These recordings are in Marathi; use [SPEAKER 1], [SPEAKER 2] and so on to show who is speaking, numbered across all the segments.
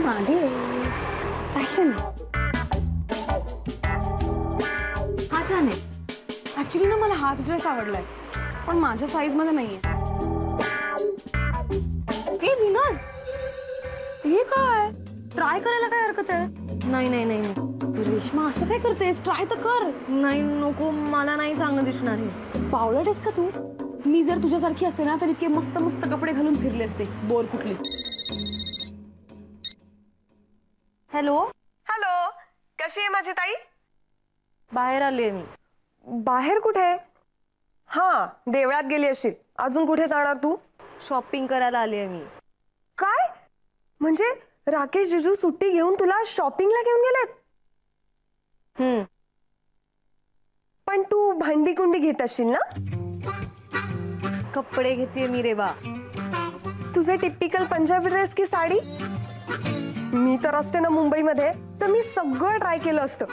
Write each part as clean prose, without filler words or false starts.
[SPEAKER 1] मागे फॅशन हा छान आहे. ऍक्च्युली ना मला हाच ड्रेस आवडलाय पण माझ्या साईज मध्ये नाहीये. हे विनोद, हे काय ट्राय करायला काय हरकत आहे?
[SPEAKER 2] नाही नाही नाही नाही
[SPEAKER 1] रेश्मा असं काय करतेस? ट्राय तर कर.
[SPEAKER 2] नाही नको, मला नाही चांगलं दिसणार हे.
[SPEAKER 1] पावलट आहेस का तू? मी जर तुझ्यासारखी असते ना तर इतके मस्त मस्त कपडे घालून फिरले असते. बोर कुठली.
[SPEAKER 2] हॅलो
[SPEAKER 3] हॅलो, कशी आहे माझी ताई?
[SPEAKER 2] बाहेर आले मी.
[SPEAKER 3] बाहेर कुठे? हा, देवळात गेली असेल. अजून कुठे जाणार तू?
[SPEAKER 2] शॉपिंग करायला आली आहे मी.
[SPEAKER 3] काय म्हणजे राकेश जिजू सुट्टी घेऊन तुला शॉपिंगला घेऊन गेलेत? पण तू भांडी कुंडी घेत असशील ना?
[SPEAKER 2] कपडे घेते मी रे बा.
[SPEAKER 3] तुझे टिपिकल पंजाबी ड्रेस की साडी? मी तर असते ना मुंबईमध्ये तर मी सगळं ट्राय केलं असतं.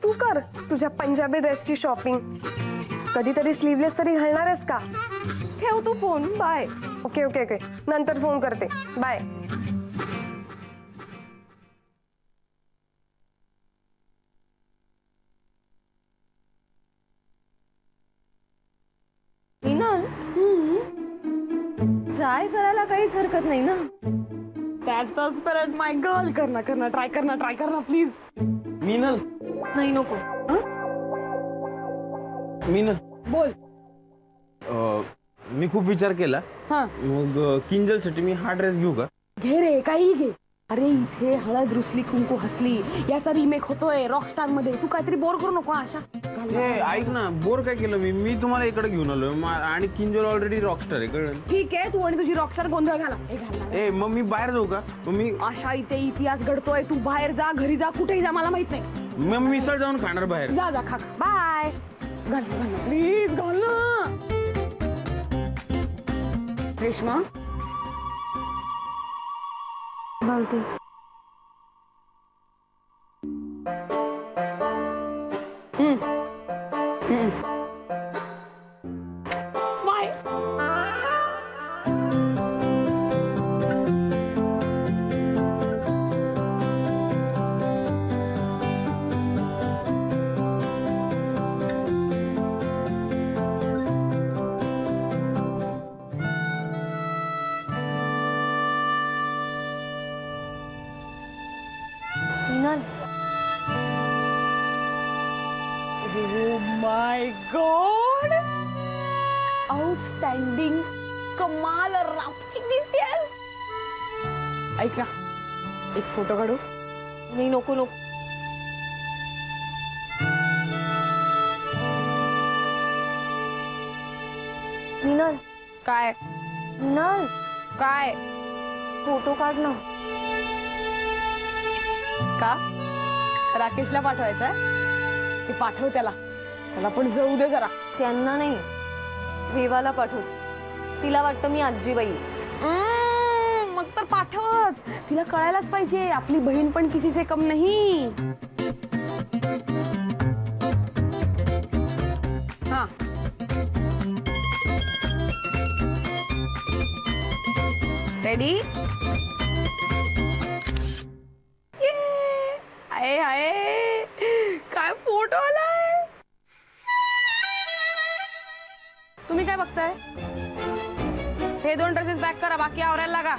[SPEAKER 3] तू कर तुझ्या पंजाबी ड्रेसची शॉपिंग. कधीतरी स्लीवलेस तरी घालणार आहेस का?
[SPEAKER 1] ठेव तू phone. Bye.
[SPEAKER 3] Okay okay okay, नंतर फोन करते. बाय.
[SPEAKER 2] ट्राय करायला काहीच हरकत नाही ना.
[SPEAKER 1] That's the spirit, my girl. करना ट्राय करना प्लीज.
[SPEAKER 4] मीनल,
[SPEAKER 2] नाही नको.
[SPEAKER 4] मीनल
[SPEAKER 1] बोल.
[SPEAKER 4] मी खूप विचार केला.
[SPEAKER 1] हा,
[SPEAKER 4] मग किंजल साठी मी हा ड्रेस घेऊ का?
[SPEAKER 1] घे रे, काही घे. अरे इथे हळद रुसली कुंकू हसली याचा रिमेक होतोय रॉकस्टार मध्ये. तू काहीतरी बोर करू नको. आशा
[SPEAKER 4] ऐक ना, बोर काय केलं मी तुम्हाला इकडे घेऊन आलो आणि किंजल ऑलरेडी रॉकस्टार आहे, कळलं?
[SPEAKER 1] ठीक आहे, तू आणि तुझी रॉकस्टार गोंधळ घाला.
[SPEAKER 4] ए मग मी बाहेर जाऊ का? मग मी
[SPEAKER 1] आशा इथे इतिहास घडतोय. तू बाहेर जा, घरी जा, कुठेही जा, मला माहित नाही.
[SPEAKER 4] मग मिसळ जाऊन खाणार बाहेर.
[SPEAKER 1] जा खा. बाय. घाल प्लीज, घाल ना. रेश्मा
[SPEAKER 2] घालते.
[SPEAKER 1] Bye. Oh my God! Outstanding! कमाल रापचिक दिसतेस. ऐक ना, एक फोटो काढू?
[SPEAKER 2] नाही नको नको. मीनल.
[SPEAKER 1] काय?
[SPEAKER 2] मीनल
[SPEAKER 1] काय?
[SPEAKER 2] फोटो काढ ना.
[SPEAKER 1] का? राकेशला पाठवायचंय? ते पाठव त्याला पण जाऊ दे जरा.
[SPEAKER 2] त्यांना नाही, वेवाला पाठव. तिला वाटतं मी आजीबाई.
[SPEAKER 1] मग तर पाठवच. तिला कळायलाच पाहिजे आपली बहीण पण किसी से कम नाही. हा, रेडी? आये आये, काय फोटो आलाय. तुम्ही काय बघताय? हे 2 ड्रेसेस पॅक करा, बाकी आवरायला लागा.